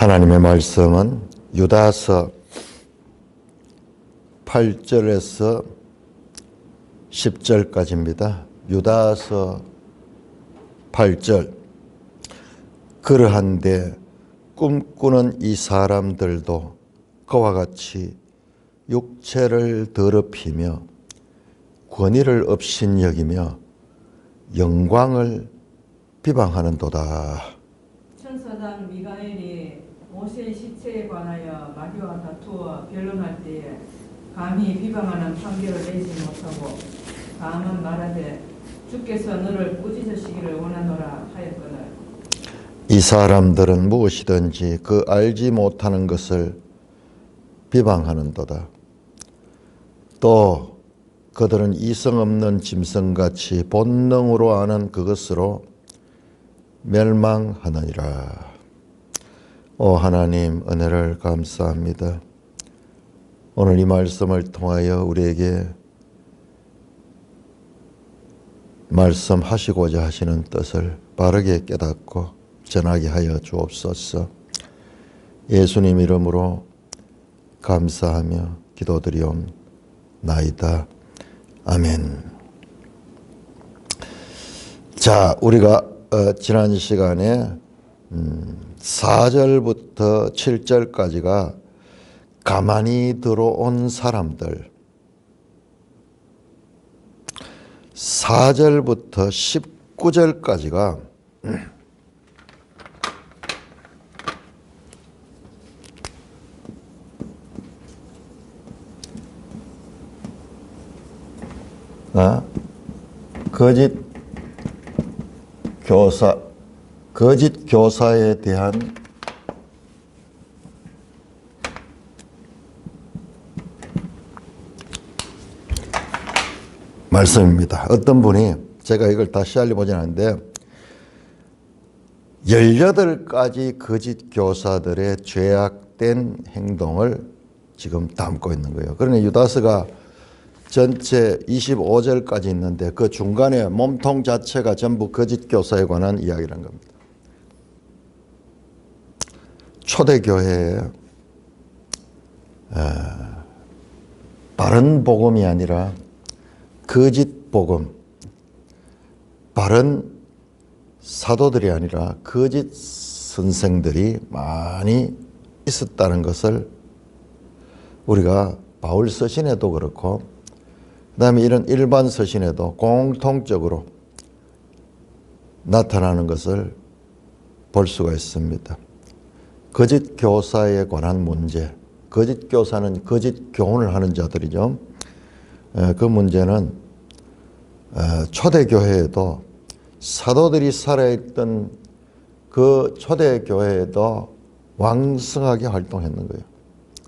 하나님의 말씀은 유다서 8절에서 10절까지입니다. 유다서 8절. 그러한데 꿈꾸는 이 사람들도 그와 같이 육체를 더럽히며 권위를 업신여기며 영광을 비방하는도다. 천사장 미가엘이 모세의 시체에 관하여 마귀와 다투어 변론할 때에 감히 비방하는 판결을 내지 못하고 다만 말하되 주께서 너를 꾸짖으시기를 원하노라 하였거늘. 이 사람들은 무엇이든지 그 알지 못하는 것을 비방하는도다. 또 그들은 이성 없는 짐승같이 본능으로 아는 그것으로 멸망하느니라. 오 하나님, 은혜를 감사합니다. 오늘 이 말씀을 통하여 우리에게 말씀하시고자 하시는 뜻을 바르게 깨닫고 전하게 하여 주옵소서. 예수님 이름으로 감사하며 기도드리옵나이다. 아멘. 자, 우리가 지난 시간에 4절부터 7절까지가 가만히 들어온 사람들, 4절부터 19절까지가 거짓 교사에 대한 말씀입니다. 어떤 분이, 제가 이걸 다 시알리 보진 않는데 18가지 거짓 교사들의 죄악된 행동을 지금 담고 있는 거예요. 그러니 유다서가 전체 25절까지 있는데 그 중간에 몸통 자체가 전부 거짓 교사에 관한 이야기라는 겁니다. 초대교회에 바른 복음이 아니라 거짓 복음, 바른 사도들이 아니라 거짓 선생들이 많이 있었다는 것을 우리가 바울 서신에도 그렇고 그 다음에 이런 일반 서신에도 공통적으로 나타나는 것을 볼 수가 있습니다. 거짓 교사에 관한 문제, 거짓 교사는 거짓 교훈을 하는 자들이죠. 그 문제는 초대교회에도 사도들이 살아있던 그 초대교회에도 왕성하게 활동했는 거예요.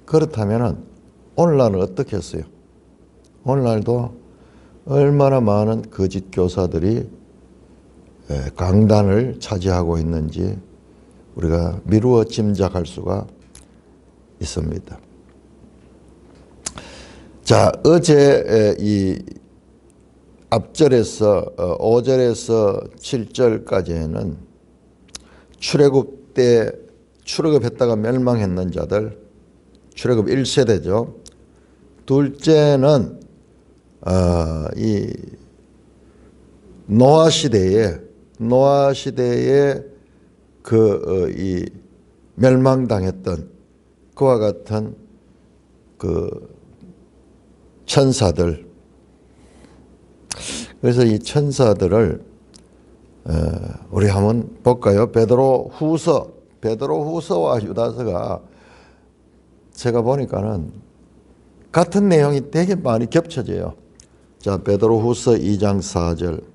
그렇다면 오늘날은 어떻게 했어요? 오늘날도 얼마나 많은 거짓 교사들이 강단을 차지하고 있는지 우리가 미루어 짐작할 수가 있습니다. 자, 어제 이 앞절에서 5절에서 7절까지는 출애굽 때 출애굽했다가 멸망했는 자들, 출애굽 1세대죠. 둘째는 이 노아 시대에 이 멸망당했던 그와 같은 그 천사들. 그래서 이 천사들을 우리 한번 볼까요? 베드로후서와 유다서가 제가 보니까는 같은 내용이 되게 많이 겹쳐져요. 자, 베드로후서 2장 4절.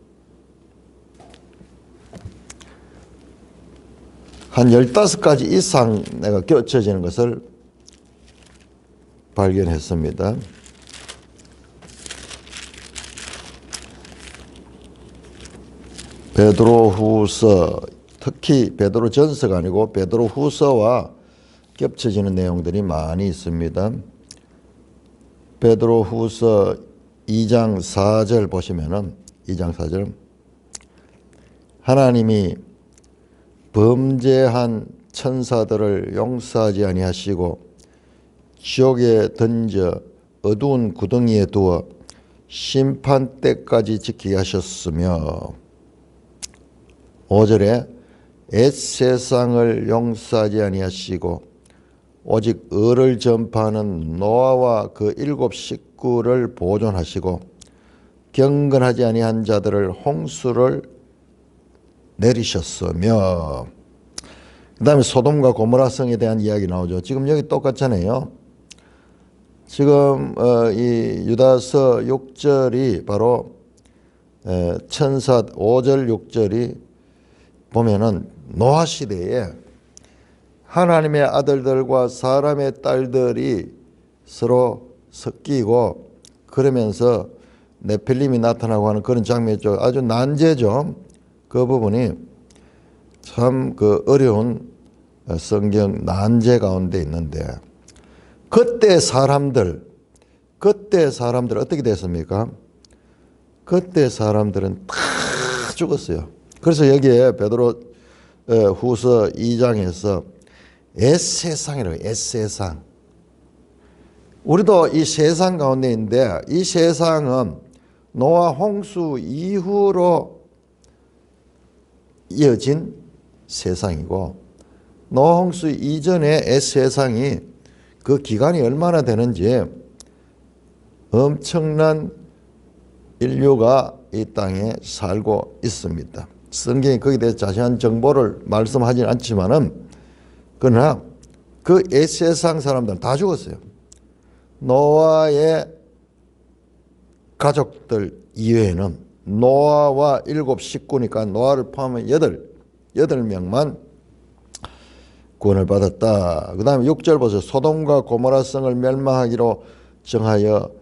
한 15가지 이상 내가 겹쳐지는 것을 발견했습니다. 베드로후서, 특히 베드로전서가 아니고 베드로후서와 겹쳐지는 내용들이 많이 있습니다. 베드로후서 2장 4절 보시면은 2장 4절 하나님이 범죄한 천사들을 용서하지 아니하시고 지옥에 던져 어두운 구덩이에 두어 심판 때까지 지키게 하셨으며 5절에 옛 세상을 용서하지 아니하시고 오직 의를 전파하는 노아와 그 7 식구를 보존하시고 경건하지 아니한 자들을 홍수를 내리셨으며 그 다음에 소돔과 고모라 성에 대한 이야기 나오죠. 지금 여기 똑같잖아요. 지금 이 유다서 6절이 바로 천사 5절 6절이 보면은 노아 시대에 하나님의 아들들과 사람의 딸들이 서로 섞이고 그러면서 네필림이 나타나고 하는 그런 장면이죠. 아주 난제죠. 그 부분이 참 그 어려운 성경 난제 가운데 있는데 그때 사람들 어떻게 됐습니까? 그때 사람들은 다 죽었어요. 그래서 여기에 베드로 후서 2장에서 옛세상이라고 옛세상. 우리도 이 세상 가운데 있는데 이 세상은 노아 홍수 이후로 이어진 세상이고 노아 홍수 이전의 옛세상이 그 기간이 얼마나 되는지 엄청난 인류가 이 땅에 살고 있습니다. 성경이 거기에 대해 자세한 정보를 말씀하지는 않지만은 그러나 그 옛세상 사람들은 다 죽었어요. 노아의 가족들 이외에는 노아와 7 식구니까 노아를 포함한 8명만 구원을 받았다. 그 다음에 6절 보세요. 소돔과 고모라 성을 멸망하기로 정하여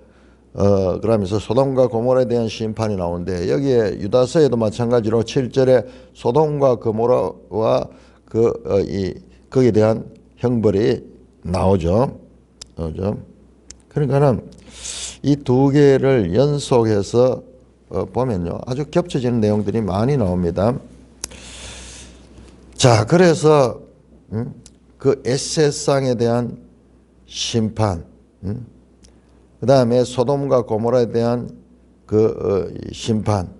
그러면서 소돔과 고모라에 대한 심판이 나오는데 여기에 유다서에도 마찬가지로 7절에 소돔과 고모라와 거기에 대한 형벌이 나오죠. 그러니까는 이 두 개를 연속해서 보면요. 아주 겹쳐지는 내용들이 많이 나옵니다. 자, 그래서 그 에세상에 대한 심판, 그 다음에 소돔과 고모라에 대한 그 심판,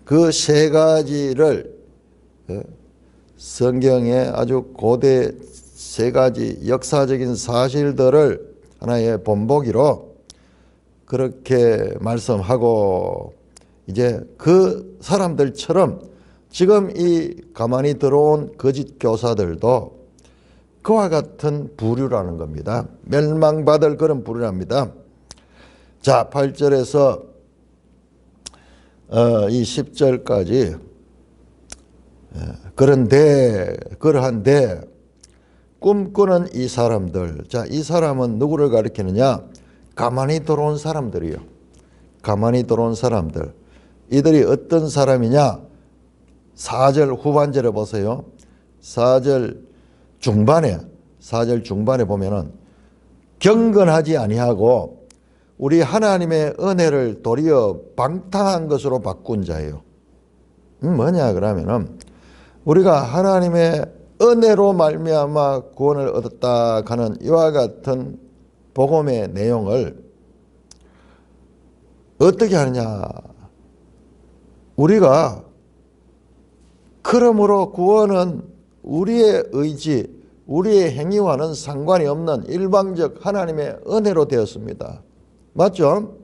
그 세 가지를 성경의 아주 고대 세 가지 역사적인 사실들을 하나의 본보기로 그렇게 말씀하고 이제 그 사람들처럼 지금 이 가만히 들어온 거짓 교사들도 그와 같은 부류라는 겁니다. 멸망받을 그런 부류랍니다. 자, 8절에서 이 10절까지 그러한데 꿈꾸는 이 사람들. 자, 이 사람은 누구를 가리키느냐? 가만히 들어온 사람들이요. 가만히 들어온 사람들. 이들이 어떤 사람이냐? 4절 후반절에 보세요. 4절 중반에 보면은 경건하지 아니하고 우리 하나님의 은혜를 도리어 방탕한 것으로 바꾼 자예요. 뭐냐 그러면은 우리가 하나님의 은혜로 말미암아 구원을 얻었다 하는 이와 같은 복음의 내용을 어떻게 하느냐? 우리가 그러므로 구원은 우리의 의지, 우리의 행위와는 상관이 없는 일방적 하나님의 은혜로 되었습니다. 맞죠?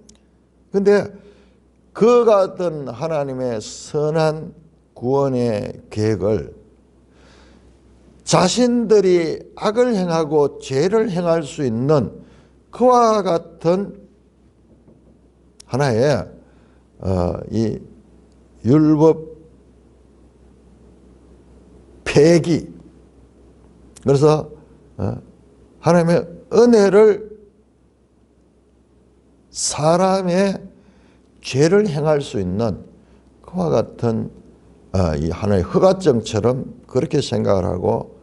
근데 그 같은 하나님의 선한 구원의 계획을 자신들이 악을 행하고 죄를 행할 수 있는 그와 같은 하나의 이 율법 폐기, 그래서 하나님의 은혜를 사람의 죄를 행할 수 있는 그와 같은 이 하나의 허가증처럼 그렇게 생각을 하고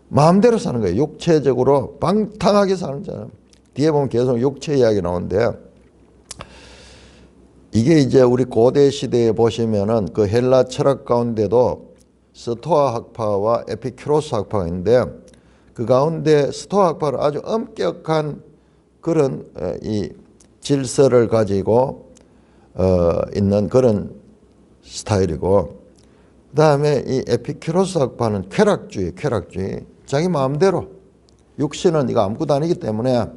마음대로 사는 거예요. 육체적으로 방탕하게 사는 사람. 뒤에 보면 계속 육체 이야기 나오는데 이게 이제 우리 고대 시대에 보시면은 그 헬라 철학 가운데도 스토아 학파와 에피큐로스 학파가 있는데 그 가운데 스토아학파는 아주 엄격한 그런 이 질서를 가지고 있는 그런 스타일이고, 그 다음에 이 에피큐로스 학파는 쾌락주의. 자기 마음대로, 육신은 이거 아무것도 아니기 때문에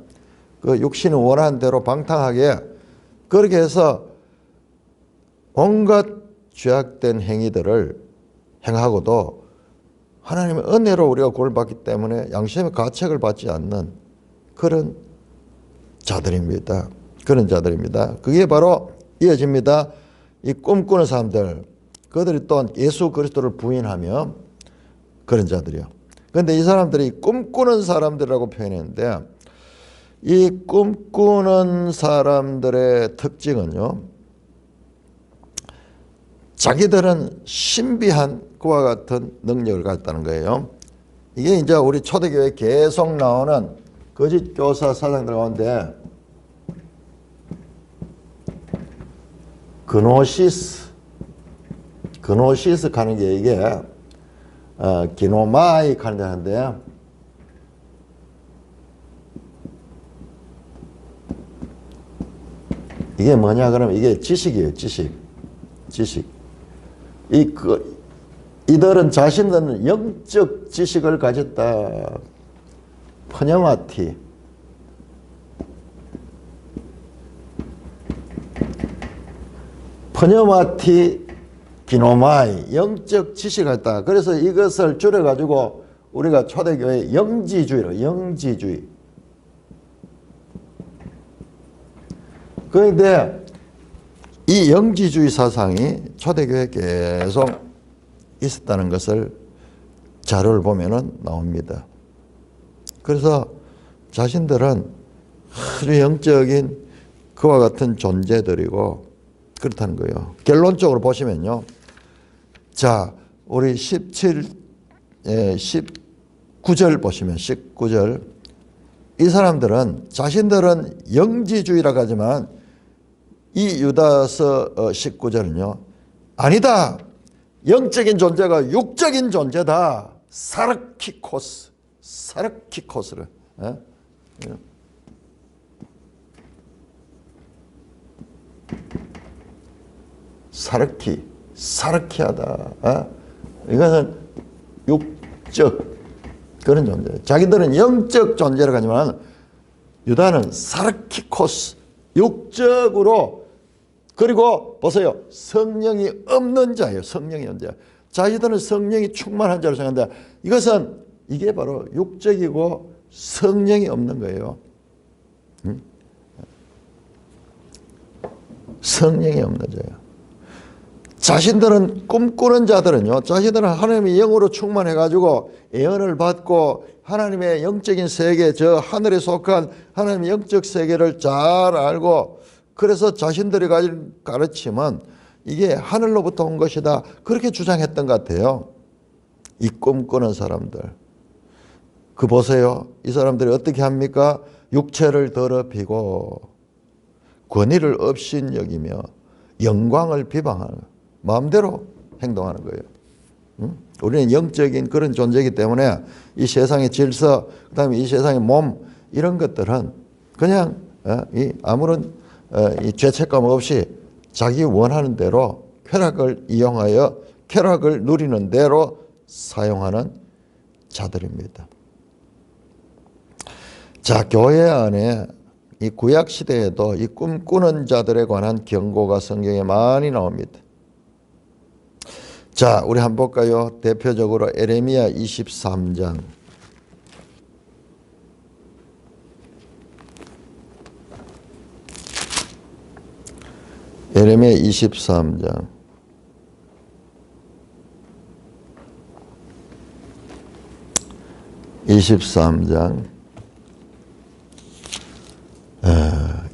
그 육신이 원하는 대로 방탕하게 그렇게 해서 온갖 죄악된 행위들을 행하고도 하나님의 은혜로 우리가 구원을 받기 때문에 양심의 가책을 받지 않는 그런 자들입니다. 그런 자들입니다. 그게 바로 이어집니다. 이 꿈꾸는 사람들, 그들이 또한 예수 그리스도를 부인하며 그런 자들이요. 그런데 이 사람들이 꿈꾸는 사람들이라고 표현했는데, 이 꿈꾸는 사람들의 특징은요, 자기들은 신비한 그와 같은 능력을 갖다는 거예요. 이게 이제 우리 초대교회에 계속 나오는 거짓 교사 사상들 가운데 그노시스 가는 게 이게 기노마이 가는 데인데, 이게 뭐냐 그러면 이게 지식이에요. 지식. 이들은 자신들은 영적 지식을 가졌다. 퍼녀마티 기노마이, 영적 지식을 했다. 그래서 이것을 줄여가지고 우리가 초대교회 영지주의로, 영지주의. 그런데 이 영지주의 사상이 초대교회에 계속 있었다는 것을 자료를 보면은 나옵니다. 그래서 자신들은 아주 영적인 그와 같은 존재들이고 그렇다는 거예요. 결론적으로 보시면요. 자, 우리 19절 보시면 19절. 이 사람들은 자신들은 영지주의라고 하지만 이 유다서 19절은요. 아니다. 영적인 존재가 육적인 존재다. 사르키코스를. 사르키하다. 이것은 육적 그런 존재. 자기들은 영적 존재라고 하지만 유다는 사르키코스, 육적으로. 그리고 보세요. 성령이 없는 자예요. 성령이 없는 자. 자기들은 성령이 충만한 자로 생각하는데 이게 바로 육적이고 성령이 없는 거예요. 성령이 없는 자예요. 자신들은 꿈꾸는 자들은요. 자신들은 하나님의 영으로 충만해가지고 예언을 받고 하나님의 영적인 세계, 저 하늘에 속한 하나님의 영적 세계를 잘 알고, 그래서 자신들이 가진 가르침은 이게 하늘로부터 온 것이다. 그렇게 주장했던 것 같아요. 이 꿈꾸는 사람들. 그 보세요. 이 사람들이 어떻게 합니까? 육체를 더럽히고 권위를 업신여기며 영광을 비방하는, 마음대로 행동하는 거예요. 우리는 영적인 그런 존재이기 때문에 이 세상의 질서, 그 다음에 이 세상의 몸, 이런 것들은 그냥 아무런 이 죄책감 없이 자기 원하는 대로 쾌락을 이용하여 쾌락을 누리는 대로 사용하는 자들입니다. 자, 교회 안에 이 구약 시대에도 이 꿈꾸는 자들에 관한 경고가 성경에 많이 나옵니다. 자, 우리 한번 볼까요? 대표적으로 에레미야 23장. 에레미야 23장. (23장)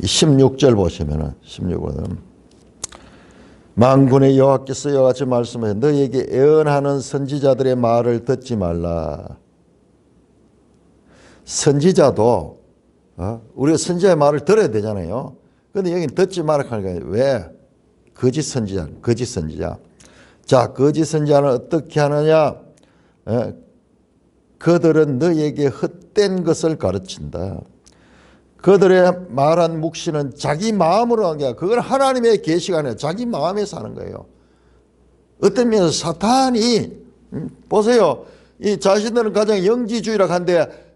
16절 보시면은 16절은 만군의 여호와께서 이와 같이 말씀하여 너희에게 예언하는 선지자들의 말을 듣지 말라. 선지자도 우리가 선지자의 말을 들어야 되잖아요. 그런데 여기는 듣지 말라 하는 거예요. 왜? 거짓 선지자. 자, 거짓 선지자는 어떻게 하느냐? 그들은 너희에게 헛된 것을 가르친다. 그들의 말한 묵시는 자기 마음으로 한 게 아니라 그건 하나님의 계시가 아니라 자기 마음에서 하는 거예요. 어떤 면에서 사탄이 보세요. 이 자신들은 가장 영지주의라고 하는데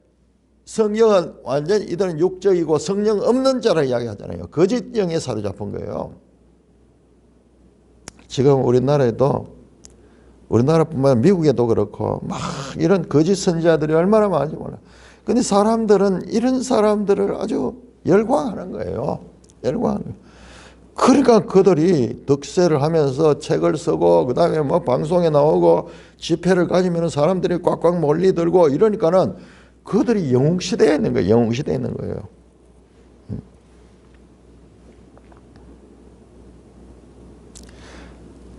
성령은 완전히 이들은 육적이고 성령 없는 자라 이야기하잖아요. 거짓 영에 사로잡힌 거예요. 지금 우리나라에도 우리나라뿐만 아니라 미국에도 그렇고 막 이런 거짓 선지자들이 얼마나 많은지 몰라. 근데 사람들은 이런 사람들을 아주 열광하는 거예요. 열광하는 거예요. 그러니까 그들이 득세를 하면서 책을 쓰고 그다음에 뭐 방송에 나오고 집회를 가지면 사람들이 꽉꽉 몰리들고 이러니까는 그들이 영웅시대에 있는 거예요. 영웅시대에 있는 거예요.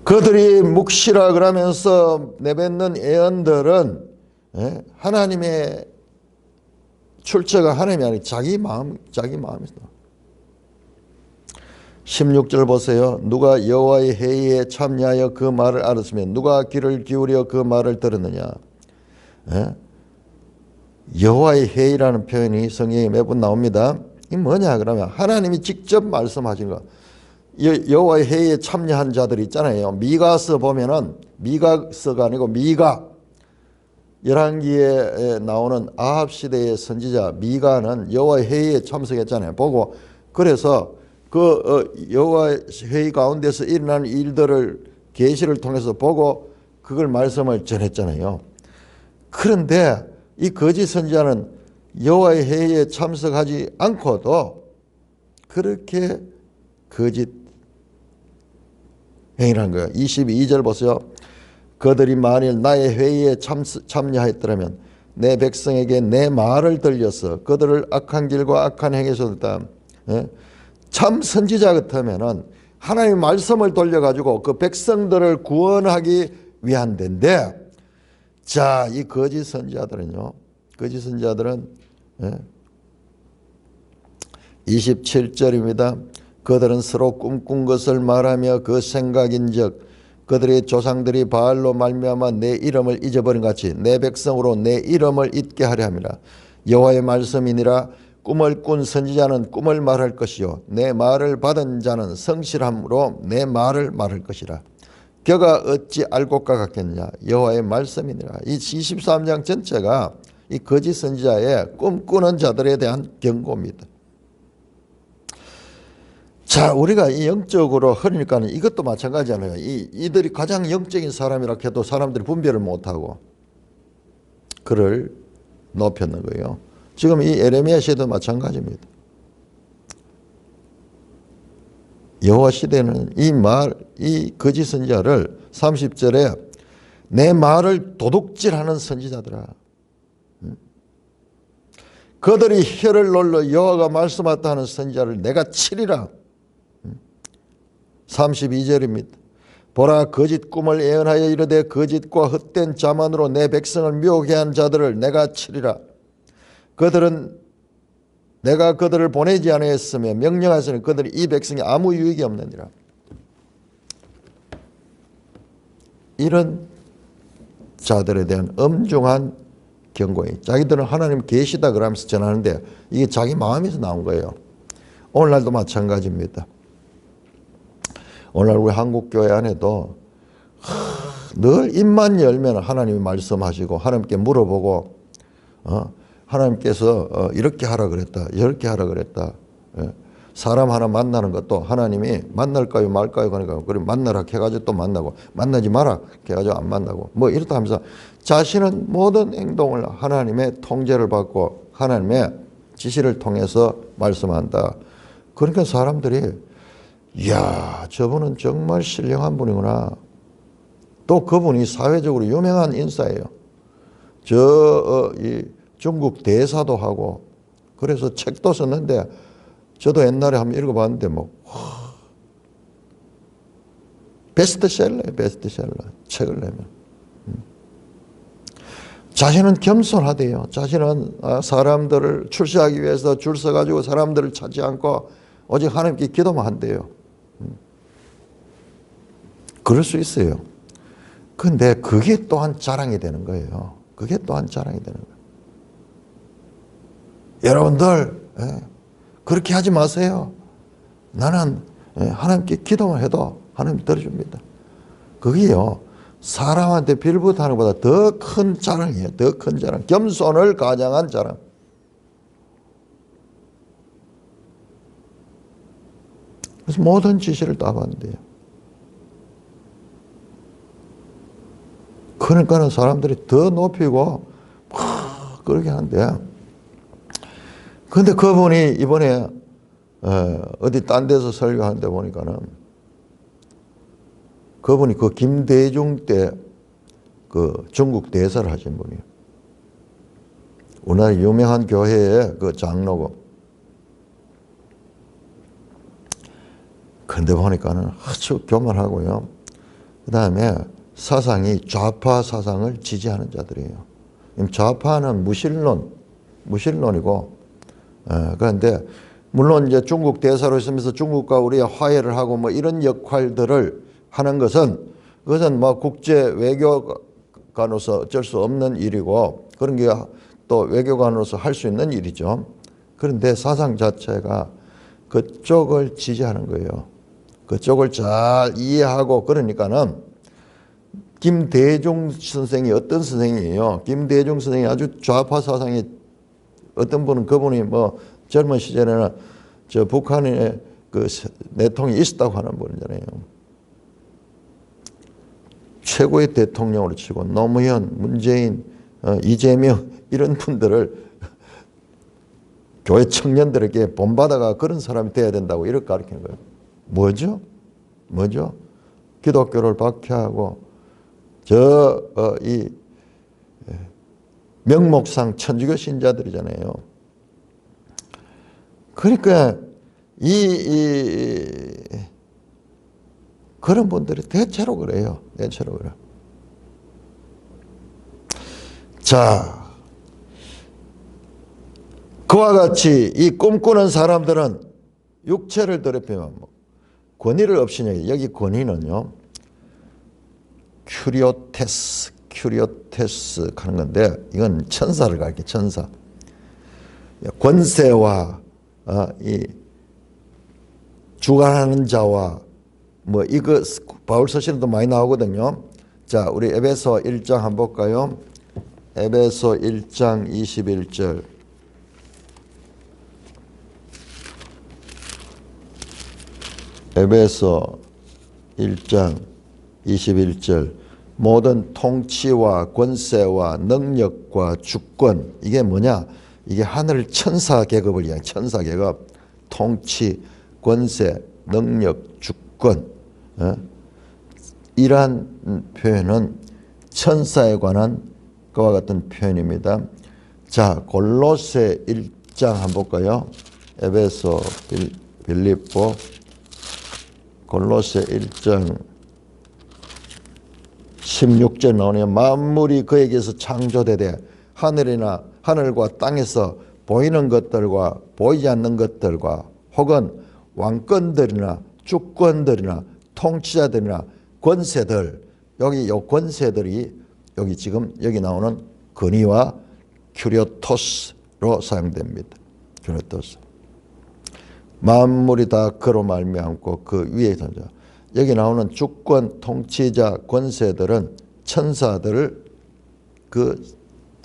그들이 묵시라 그러면서 내뱉는 예언들은 하나님의 출처가 하나님이 아니라 자기 마음에서. 16절 보세요. 누가 여호와의 회의에 참여하여 그 말을 알았으면 누가 귀를 기울여 그 말을 들었느냐. 여호와의 회의라는 표현이 성경에 매번 나옵니다. 이 뭐냐 그러면 하나님이 직접 말씀하신 거. 여호와의 회의에 참여한 자들이 있잖아요. 미가서 보면은 미가서가 아니고 미가 열왕기에 나오는 아합 시대의 선지자 미가는 여호와의 회의에 참석했잖아요. 보고 그래서 그 여호와의 회의 가운데서 일어나는 일들을 계시를 통해서 보고 그걸 말씀을 전했잖아요. 그런데 이 거짓 선지자는 여호와의 회의에 참석하지 않고도 그렇게 거짓 행위라는 거예요. 22절 보세요. 그들이 만일 나의 회의에 참여하였더라면 내 백성에게 내 말을 들려서 그들을 악한 길과 악한 행위에서 듣다. 참 선지자 같으면은 하나님의 말씀을 돌려가지고 그 백성들을 구원하기 위한 데인데, 자, 이 거짓 선지자들은요, 거짓 선지자들은 27절입니다. 그들은 서로 꿈꾼 것을 말하며 그 생각인즉 그들의 조상들이 바알로 말미암아 내 이름을 잊어버린 같이 내 백성으로 내 이름을 잊게 하려 함이라. 여호와의 말씀이니라. 꿈을 꾼 선지자는 꿈을 말할 것이요 내 말을 받은 자는 성실함으로 내 말을 말할 것이라. 그가 어찌 알고까 같겠느냐. 여호와의 말씀이니라. 이 23장 전체가 이 거짓 선지자의 꿈꾸는 자들에 대한 경고입니다. 자, 우리가 이 영적으로 흐르니까 이것도 마찬가지잖아요. 이들이 가장 영적인 사람이라 해도 사람들이 분별을 못하고 그를 높였는 거예요. 지금 이 에레미야 시대도 마찬가지입니다. 여호와 시대는 이 거짓 선지자를 30절에 내 말을 도둑질하는 선지자들아. 그들이 혀를 놀러 여호와가 말씀하였다 하는 선지자를 내가 치리라. 32절입니다. 보라 거짓 꿈을 예언하여 이르되 거짓과 헛된 자만으로 내 백성을 미혹해 한 자들을 내가 치리라. 그들은 내가 그들을 보내지 아니했으며 명령하였으니 그들이 이 백성이 아무 유익이 없느니라. 이런 자들에 대한 엄중한 경고에 자기들은 하나님 계시다 그러면서 전하는데 이게 자기 마음에서 나온 거예요. 오늘날도 마찬가지입니다. 오늘 우리 한국교회 안에도 늘 입만 열면 하나님이 말씀하시고 하나님께 물어보고 하나님께서 이렇게 하라 그랬다 이렇게 하라 그랬다. 사람 하나 만나는 것도 하나님이 만날까요 말까요 그러니까 그래 만나라 해가지고 또 만나고 만나지 마라 해가지고 안 만나고 뭐 이렇다 하면서 자신은 모든 행동을 하나님의 통제를 받고 하나님의 지시를 통해서 말씀한다. 그러니까 사람들이 이야 저분은 정말 신령한 분이구나. 또 그분이 사회적으로 유명한 인사예요. 이 중국 대사도 하고 그래서 책도 썼는데 저도 옛날에 한번 읽어봤는데 뭐 베스트셀러예요. 베스트셀러 책을 내면. 자신은 겸손하대요. 자신은 사람들을 출세하기 위해서 줄 서가지고 사람들을 찾지 않고 오직 하나님께 기도만 한대요. 그럴 수 있어요. 근데 그게 또한 자랑이 되는 거예요. 그게 또한 자랑이 되는 거예요. 여러분들 그렇게 하지 마세요. 나는 하나님께 기도만 해도 하나님 들어줍니다. 그게요, 사람한테 빌붙하는 것보다 더 큰 자랑이에요. 더 큰 자랑. 겸손을 가장한 자랑. 그래서 모든 지시를 다 받는데요. 그러니까는 사람들이 더 높이고 막 그렇게 하는데, 근데 그분이 이번에 어디 딴 데서 설교하는데 보니까는 그분이 그 김대중 때 그 중국 대사를 하신 분이에요. 우리나라 유명한 교회의 그 장로고. 그런데 보니까는 아주 교만하고요. 그 다음에 사상이 좌파 사상을 지지하는 자들이에요. 좌파는 무신론이고, 그런데 물론 이제 중국 대사로 있으면서 중국과 우리가 화해를 하고 뭐 이런 역할들을 하는 그것은 뭐 국제 외교관으로서 어쩔 수 없는 일이고, 그런 게 또 외교관으로서 할 수 있는 일이죠. 그런데 사상 자체가 그쪽을 지지하는 거예요. 그쪽을 잘 이해하고. 그러니까는 김대중 선생이 어떤 선생이에요? 김대중 선생이 아주 좌파 사상이, 어떤 분은 그분이 뭐 젊은 시절에는 저 북한에 그 내통이 있었다고 하는 분이잖아요. 최고의 대통령으로 치고 노무현, 문재인, 이재명 이런 분들을 교회 청년들에게 본받아가 그런 사람이 돼야 된다고 이렇게 가르치는 거예요. 뭐죠? 기독교를 박해하고 이 명목상 천주교 신자들이잖아요. 그러니까 그런 분들이 대체로 그래요. 대체로 그래. 자, 그와 같이 이 꿈꾸는 사람들은 육체를 더럽히면 권위를 없이냐. 여기 권위는요, 큐리오테스 하는 건데, 이건 천사를 가리켜. 천사. 권세와 이 주관하는 자와 뭐 이거 바울 서신에도 많이 나오거든요. 자, 우리 에베소 1장 한번 볼까요? 에베소 1장 21절. 에베소 1장 21절. 모든 통치와 권세와 능력과 주권, 이게 뭐냐? 이게 하늘 천사 계급을 이야기해요. 천사 계급. 통치, 권세, 능력, 주권. 이러한 표현은 천사에 관한 그와 같은 표현입니다. 자, 골로새 1장 한번 볼까요? 에베소, 빌립보, 골로새 1장 16절 나오네요. 만물이 그에게서 창조되되 하늘과 땅에서 보이는 것들과 보이지 않는 것들과 혹은 왕권들이나 주권들이나 통치자들이나 권세들, 여기 요 권세들이 여기 지금 여기 나오는 권위와 큐리오토스로 사용됩니다. 큐리오토스. 만물이 다 그로 말미암고 그 위에 있는 자. 여기 나오는 주권, 통치자, 권세들은 천사들을 그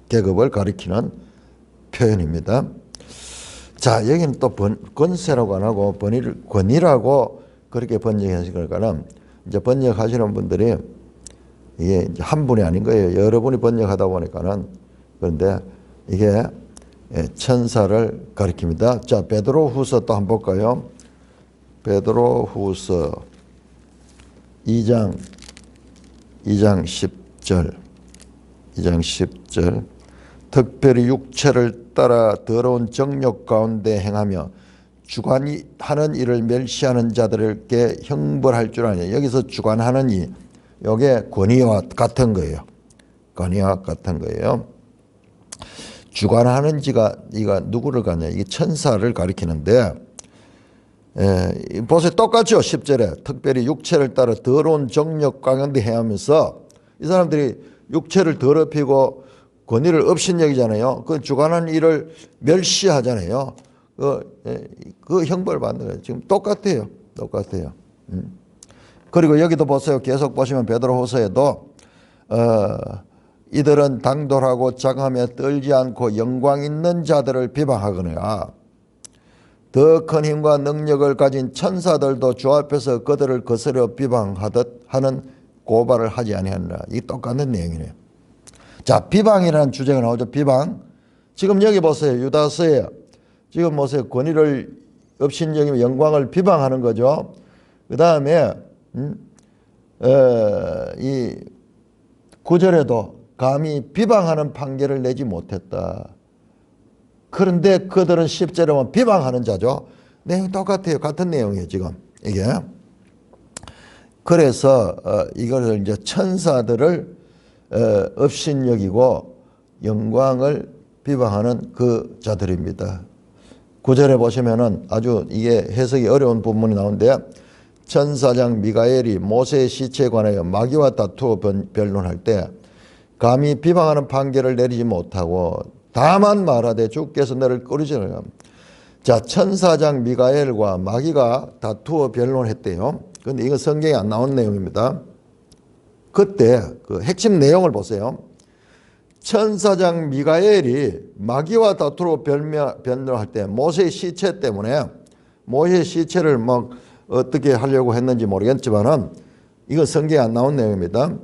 계급을 가리키는 표현입니다. 자, 여기는 또 권세라고 안 하고 권위라고 그렇게 번역하시니까는 이제 번역하시는 분들이 이게 이제 한 분이 아닌 거예요. 여러 분이 번역하다 보니까는. 그런데 이게 천사를 가리킵니다. 자, 베드로후서 또 한번 볼까요? 베드로후서 2장 10절. 특별히 육체를 따라 더러운 정욕 가운데 행하며 주관이 하는 일을 멸시하는 자들에게 형벌할 줄 아냐. 여기서 주관하는 이, 이게 권위와 같은 거예요. 권위와 같은 거예요. 주관하는 지가 이가 누구를 가냐. 이게 천사를 가리키는데, 보세요. 똑같죠. 10절에 특별히 육체를 따라 더러운 정욕 가운데 행하면서 이 사람들이 육체를 더럽히고 권위를 업신여기잖아요. 그 주관하는 일을 멸시하잖아요. 그 형벌 받는 거예요. 지금 똑같아요. 똑같아요. 그리고 여기도 보세요. 계속 보시면 베드로후서에도 이들은 당돌하고 장하며 떨지 않고 영광 있는 자들을 비방하거니와 더 큰 힘과 능력을 가진 천사들도 주 앞에서 그들을 거스려 비방하듯 하는 고발을 하지 아니하느라. 이 똑같은 내용이네요. 자, 비방이라는 주제가 나오죠. 비방. 지금 여기 보세요. 유다서에 지금 보세요. 권위를 업신여기며 영광을 비방하는 거죠. 그 다음에 이 9절에도 감히 비방하는 판결을 내지 못했다. 그런데 그들은 10절에 보면 비방하는 자죠. 내용이 똑같아요. 같은 내용이에요. 지금 이게. 그래서 이걸 이제 천사들을 업신여기고 영광을 비방하는 그 자들입니다. 9절에 보시면은 아주 이게 해석이 어려운 부분이 나오는데 천사장 미가엘이 모세의 시체에 관하여 마귀와 다투어 변론할 때 감히 비방하는 판결을 내리지 못하고 다만 말하되 주께서 너를 꾸리시느라. 자, 천사장 미가엘과 마귀가 다투어 변론했대요. 그런데 이거 성경에 안 나온 내용입니다. 그때 그 핵심 내용을 보세요. 천사장 미가엘이 마귀와 다투어 변론할 때 모세의 시체 때문에 모세의 시체를 막 어떻게 하려고 했는지 모르겠지만은 이건 성경에 안 나온 내용입니다.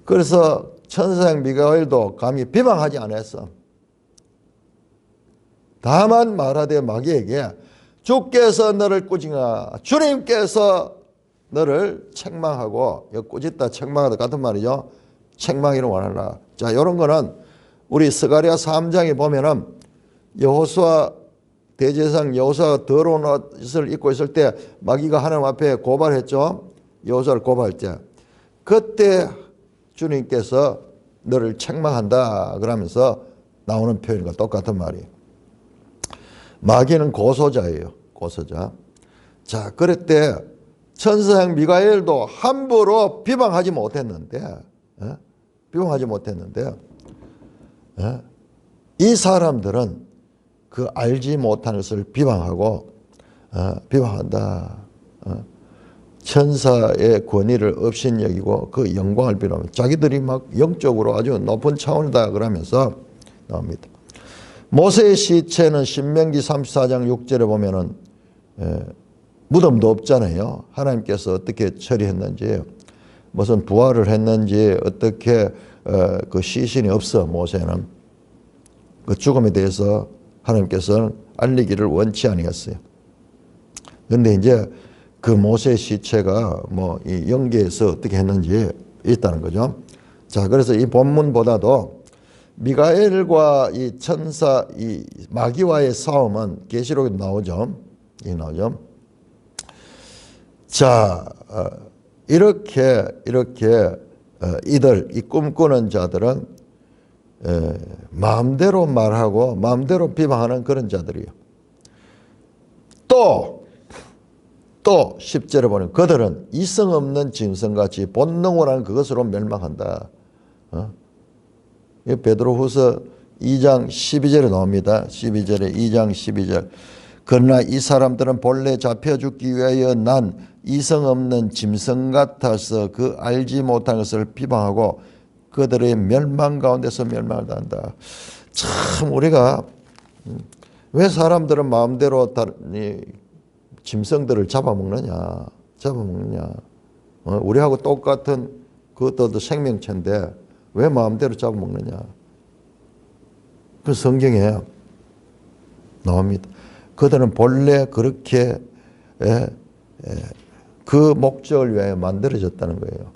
그래서 천사장 미가엘도 감히 비방하지 않았어. 다만 말하되 마귀에게 주께서 너를 꾸짖으나 주님께서 너를 책망하고 꾸짖다 책망하다 같은 말이죠. 책망이를 원하라. 자, 이런 거는 우리 스가랴 3장에 보면은 여호수아 대제사장 여호수아가 더러운 옷을 입고 있을 때 마귀가 하나님 앞에 고발했죠. 여호수아를 고발할 때 그때 주님께서 너를 책망한다 그러면서 나오는 표현과 똑같은 말이에요. 마귀는 고소자예요. 고소자. 자, 그랬대 천사장 미가엘도 함부로 비방하지 못했는데 비방하지 못했는데 이 사람들은 그 알지 못하는 것을 비방하고 비방한다. 천사의 권위를 업신여기고 그 영광을 비하면 자기들이 막 영적으로 아주 높은 차원이다 그러면서 나옵니다. 모세의 시체는 신명기 34장 6절에 보면은 무덤도 없잖아요. 하나님께서 어떻게 처리했는지 무슨 부활을 했는지 어떻게 그 시신이 없어. 모세는 그 죽음에 대해서 하나님께서는 알리기를 원치 아니했어요. 그런데 이제 그 모세의 시체가 뭐 이 영계에서 어떻게 했는지 있다는 거죠. 자, 그래서 이 본문보다도 미가엘과 이 천사 이 마귀와의 싸움은 계시록에 나오죠. 이 나오죠. 자, 이렇게 이들 이 꿈꾸는 자들은 마음대로 말하고 마음대로 비방하는 그런 자들이에요. 또 10절에 보면 그들은 이성 없는 짐승같이 본능으로 하는 그것으로 멸망한다. 베드로후서 2장 12절에 나옵니다. 12절에 2장 12절. 그러나 이 사람들은 본래 잡혀 죽기 위하여 난 이성 없는 짐승 같아서 그 알지 못한 것을 비방하고 그들의 멸망 가운데서 멸망을 당한다. 참 우리가 왜 사람들은 마음대로 짐승들을 잡아먹느냐. 우리하고 똑같은 그것도 생명체인데 왜 마음대로 잡아먹느냐. 그 성경에 나옵니다. 그들은 본래 그렇게 그 목적을 위하여 만들어졌다는 거예요.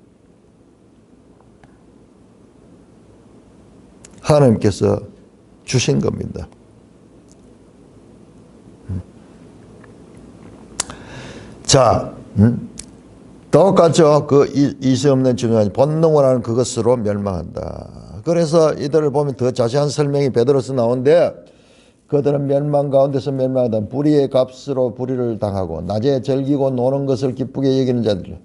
하나님께서 주신 겁니다. 자, 똑같죠. 그 이세 없는 증언 본능을 하는 그것으로 멸망한다. 그래서 이들을 보면 더 자세한 설명이 베드로서 나오는데 그들은 멸망 가운데서 멸망하다. 불의의 값으로 불의를 당하고 낮에 즐기고 노는 것을 기쁘게 여기는 자들.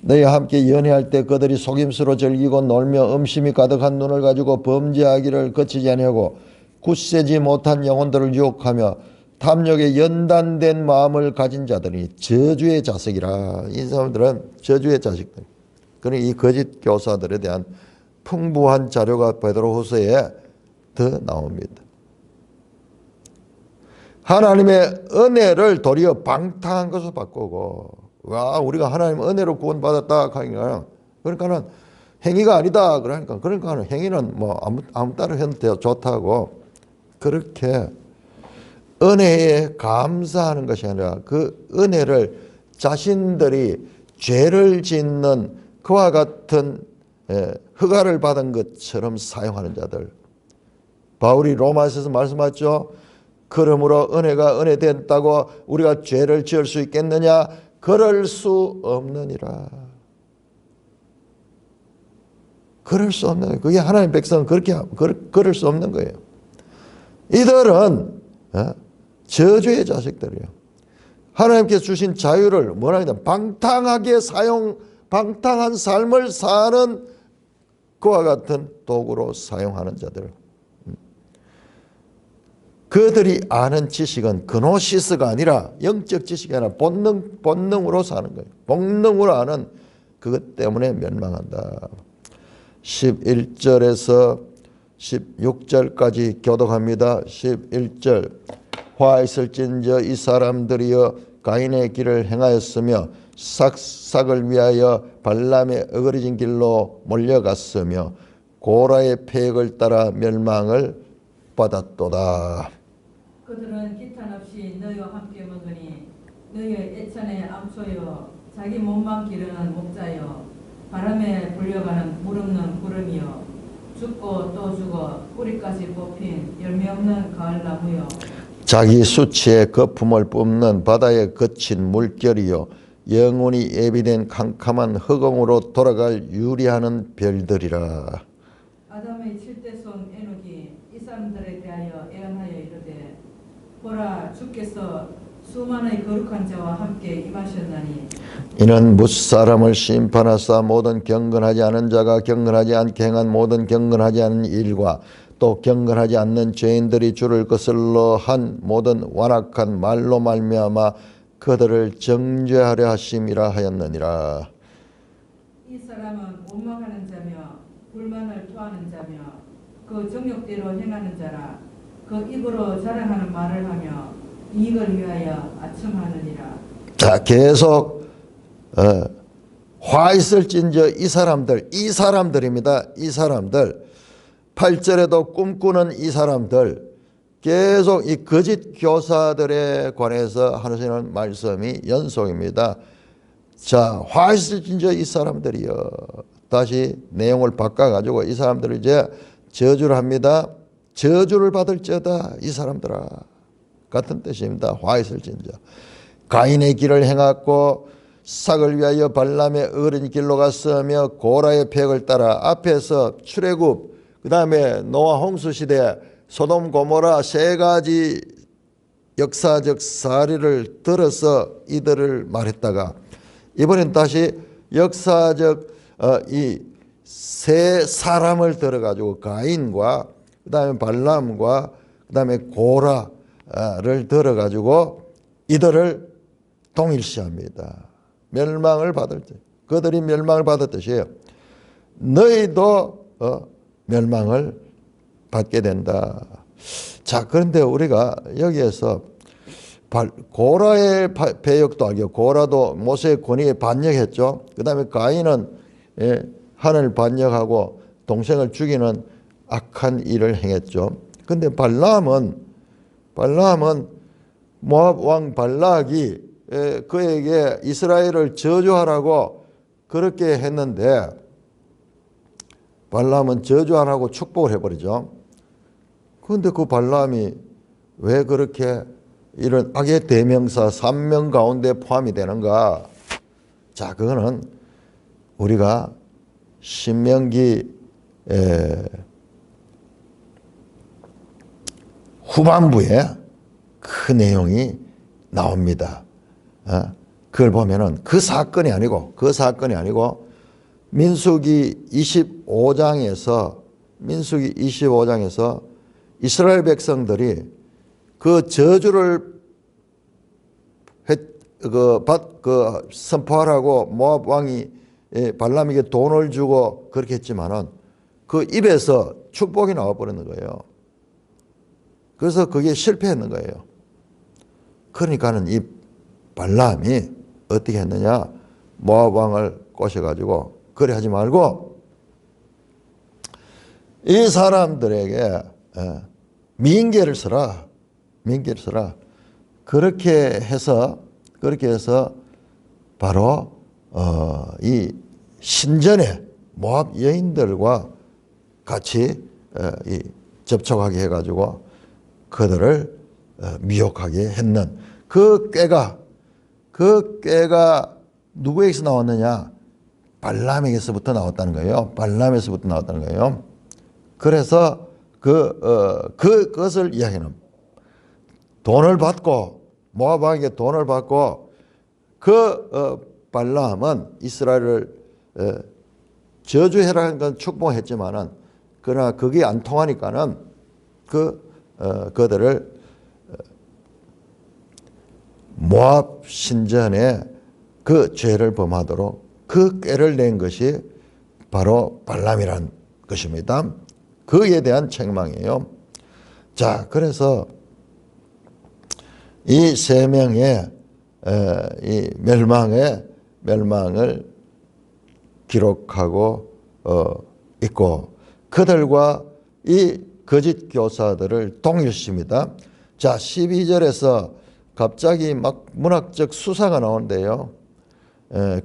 너희와 함께 연애할 때 그들이 속임수로 즐기고 놀며 음심이 가득한 눈을 가지고 범죄하기를 거치지 아니하고 굳세지 못한 영혼들을 유혹하며 탐욕에 연단된 마음을 가진 자들이 저주의 자식이라. 이 사람들은 저주의 자식들. 그러니 이 거짓 교사들에 대한 풍부한 자료가 베드로후서에 더 나옵니다. 하나님의 은혜를 도리어 방탕한 것으로 바꾸고, 와, 우리가 하나님 은혜로 구원받았다 하니까, 그러니까는 행위가 아니다 그러니까 행위는 뭐 아무 따로 해도 좋다고, 그렇게 은혜에 감사하는 것이 아니라 그 은혜를 자신들이 죄를 짓는 그와 같은 허가를 받은 것처럼 사용하는 자들. 바울이 로마서에서 말씀하죠. 그러므로 은혜가 은혜됐다고 우리가 죄를 지을 수 있겠느냐? 그럴 수 없느니라. 그럴 수 없는 거예요. 그게 하나님의 백성은 그럴 수 없는 거예요. 이들은 저주의 자식들이에요. 하나님께서 주신 자유를 뭐라 방탕하게 방탕한 삶을 사는 그와 같은 도구로 사용하는 자들. 그들이 아는 지식은 그노시스가 아니라, 영적 지식이 아니라 본능으로 사는 거예요. 본능으로 아는 그것 때문에 멸망한다. 11절에서 16절까지 교독합니다. 11절. 화 있을진저 이 사람들이여 가인의 길을 행하였으며 삭삭을 위하여 발람의 어그러진 길로 몰려갔으며 고라의 패역을 따라 멸망을 받았도다. 그들은 기탄 없이 너희와 함께 먹으니 너희의 애찬의 암소여 자기 몸만 기르는 목자여 바람에 불려가는 물 없는 구름이여 죽고 또 죽어 뿌리까지 뽑힌 열매 없는 가을나무여 자기 수치의 거품을 뿜는 바다에 거친 물결이요 영혼이 예비된 캄캄한 흑암으로 돌아갈 유리하는 별들이라. 아담의 7대 손 에녹이 이 사람들에 대하여 애언하여 이르되 보라 주께서 수많은 거룩한 자와 함께 임하셨나니 이는 무사람을 심판하사 모든 경건하지 않은 자가 경건하지 않게 행한 모든 경건하지 않은 일과 또 경건하지 않는 죄인들이 주를 거슬러 한 모든 완악한 말로 말미암아 그들을 정죄하려 하심이라 하였느니라. 이 사람은 원망하는 자며 불만을 토하는 자며 그 정욕대로 행하는 자라. 그 입으로 자랑하는 말을 하며 이익을 위하여 아첨하느니라. 자, 계속 화 있을진저 이 사람들입니다. 이 사람들 8절에도 꿈꾸는 이 사람들, 계속 이 거짓 교사들에 관해서 하시는 말씀이 연속입니다. 자, 화 있을진저 이 사람들이요. 다시 내용을 바꿔가지고 이 사람들을 이제 저주를 합니다. 저주를 받을지어다 이 사람들아, 같은 뜻입니다. 화 있을진저. 가인의 길을 행하고 삭을 위하여 발람의 어린 길로 갔으며 고라의 패역을 따라. 앞에서 출애굽, 그 다음에 노아 홍수 시대 소돔 고모라 세 가지 역사적 사례를 들어서 이들을 말했다가, 이번엔 다시 역사적 이 세 사람을 들어가지고 가인과 그 다음에 발람과 그 다음에 고라를 들어가지고 이들을 동일시합니다. 멸망을 받을 때, 그들이 멸망을 받을 뜻이에요. 너희도 멸망을 받게 된다. 자, 그런데 우리가 여기에서 고라의 배역도 알고, 고라도 모세의 권위에 반역했죠. 그 다음에 가인은 하나님을 반역하고 동생을 죽이는 악한 일을 행했죠. 근데 발람은 모압 왕 발락이 그에게 이스라엘을 저주하라고 그렇게 했는데, 발람은 저주 안 하고 축복을 해버리죠. 그런데 그 발람이 왜 그렇게 이런 악의 대명사 3명 가운데 포함이 되는가? 자, 그거는 우리가 신명기 후반부에 그 내용이 나옵니다. 그걸 보면은 그 사건이 아니고 민수기 25장에서 이스라엘 백성들이 그 저주를 선포하라고 모압 왕이 발람에게 돈을 주고 그렇게 했지만은 그 입에서 축복이 나와버리는 거예요. 그래서 그게 실패했는 거예요. 그러니까는 이 발람이 어떻게 했느냐? 모압 왕을 꼬셔가지고 그래 하지 말고 이 사람들에게 민계를 써라. 그렇게 해서 바로 이 신전에 모압 여인들과 같이 접촉하게 해가지고 그들을 미혹하게 했는 그 꾀가 누구에게서 나왔느냐? 발람에게서부터 나왔다는 거예요. 그래서 그것을 이야기하는 돈을 받고 모압 왕에게 돈을 받고 발람은 이스라엘을 저주해라는 건 축복했지만은 그러나 그게 안 통하니까는 그들을 모압 신전에 그 죄를 범하도록 그 꾀를 낸 것이 바로 발람이란 것입니다. 그에 대한 책망이에요. 자, 그래서 이 세 명의 이 멸망을 기록하고 있고 그들과 이 거짓 교사들을 동일시입니다. 자, 12절에서 갑자기 막 문학적 수사가 나오는데요.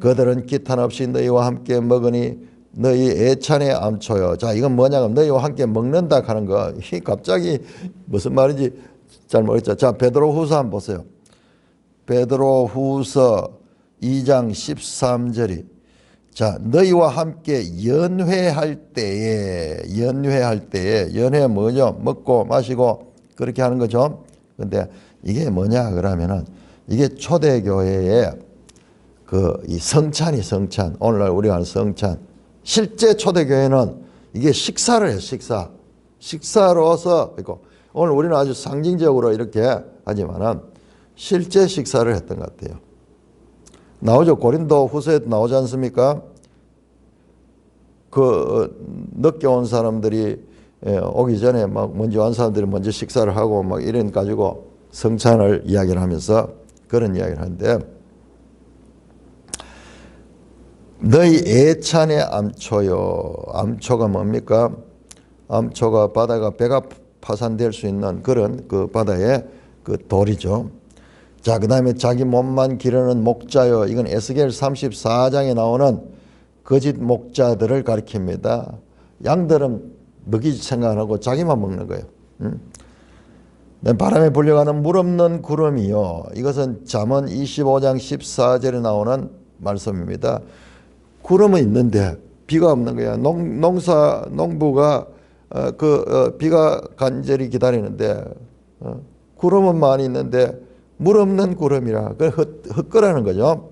그들은 기탄 없이 너희와 함께 먹으니 너희 애찬의 암초요. 자, 이건 뭐냐면 너희와 함께 먹는다 하는 거. 갑자기 무슨 말인지 잘 모르겠죠. 자, 베드로후서 한번 보세요. 베드로후서 2장 13절이 자, 너희와 함께 연회할 때에 연회 뭐죠? 먹고 마시고 그렇게 하는 거죠. 근데 이게 뭐냐 그러면은 이게 초대교회의 이 성찬. 오늘날 우리가 하는 성찬. 실제 초대교회는 이게 식사를 해요. 식사로서 있고 오늘 우리는 아주 상징적으로 이렇게 하지만은 실제 식사를 했던 것 같아요. 나오죠. 고린도 후서에도 나오지 않습니까? 늦게 온 사람들이 오기 전에 막 먼저 온 사람들이 먼저 식사를 하고 막 이런 가지고 성찬을 이야기를 하면서 그런 이야기를 하는데 너희 애찬의 암초요. 암초가 뭡니까? 암초가 바다가 배가 파산될 수 있는 그런 그 바다의 그 돌이죠. 자, 그 다음에 자기 몸만 기르는 목자요. 이건 에스겔 34장에 나오는 거짓 목자들을 가리킵니다. 양들은 먹이 생각 안 하고 자기만 먹는 거예요. 바람에 불려가는 물 없는 구름이요. 이것은 잠언 25장 14절에 나오는 말씀입니다. 구름은 있는데 비가 없는 거야. 농부가 비가 간절히 기다리는데 구름은 많이 있는데 물 없는 구름이라 헛거라는 거죠.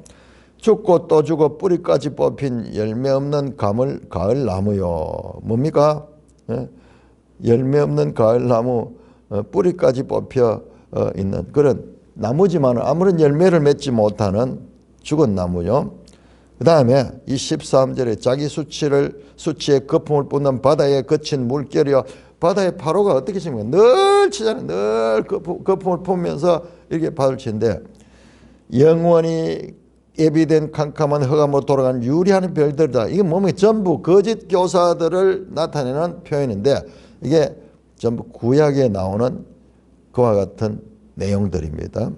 죽고 또 죽어 뿌리까지 뽑힌 열매 없는 가을 나무요. 뭡니까? 열매 없는 가을 나무 뿌리까지 뽑혀 있는 그런 나무지만 아무런 열매를 맺지 못하는 죽은 나무요. 그 다음에 이 13절에 자기 수치에 거품을 뿜는 바다에 거친 물결이요. 바다의 파로가 어떻게 칩니까? 늘 치잖아요. 늘 거품을 뿜으면서 이렇게 바다를 치는데 영원히 예비된 캄캄한 흑암으로 돌아가는 유리하는 별들이다. 이게 뭡니까? 전부 거짓 교사들을 나타내는 표현인데 이게 전부 구약에 나오는 그와 같은 내용들입니다.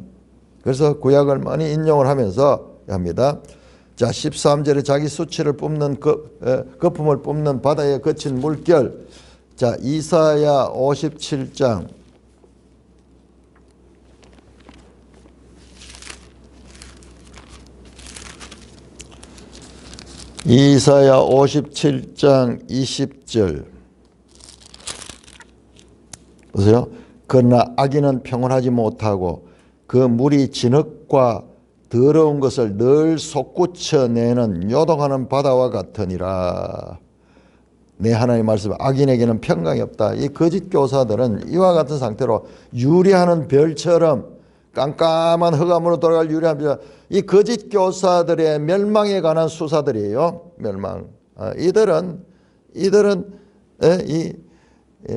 그래서 구약을 많이 인용을 하면서 합니다. 자, 13절에 자기 수치를 뿜는 거품을 뿜는 바다에 거친 물결. 자, 이사야 57장 20절 보세요. 그러나 악인은 평온하지 못하고 그 물이 진흙과 더러운 것을 늘 솟구쳐내는 요동하는 바다와 같으니라. 내 하나님 말씀, 악인에게는 평강이 없다. 이 거짓 교사들은 이와 같은 상태로 유리하는 별처럼 깜깜한 흑암으로 돌아갈 유리한 별, 이 거짓 교사들의 멸망에 관한 수사들이에요. 멸망. 이들은 이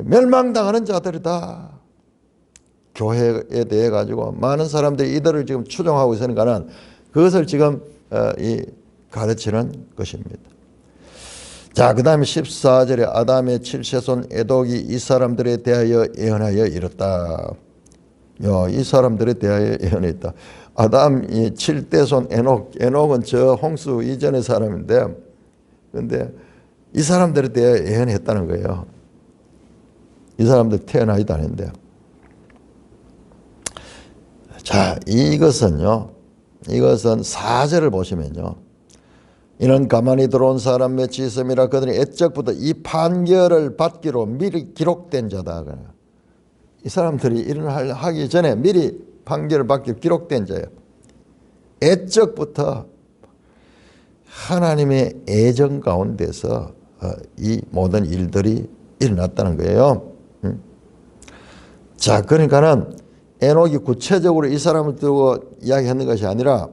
멸망당하는 자들이다. 교회에 대해 가지고 많은 사람들이 이들을 지금 추종하고 있으니까는 그것을 지금 가르치는 것입니다. 자, 그 다음에 14절에 아담의 7세손 에녹이 이 사람들에 대하여 예언하여 이렇다. 이 사람들에 대하여 예언했다. 아담 7대손 에녹은 저 홍수 이전의 사람인데, 그런데 이 사람들에 대하여 예언했다는 거예요. 이 사람들 태어나지도 않았는데. 자, 이것은 4절을 보시면요. 이는 가만히 들어온 사람의 지음이라 그들이 애적부터 이 판결을 받기로 미리 기록된 자다. 이 사람들이 일을 하기 전에 미리 판결을 받기로 기록된 자예요. 애적부터 하나님의 애정 가운데서 이 모든 일들이 일어났다는 거예요. 자, 그러니까는 에녹이 구체적으로 이 사람을 두고 이야기하는 것이 아니라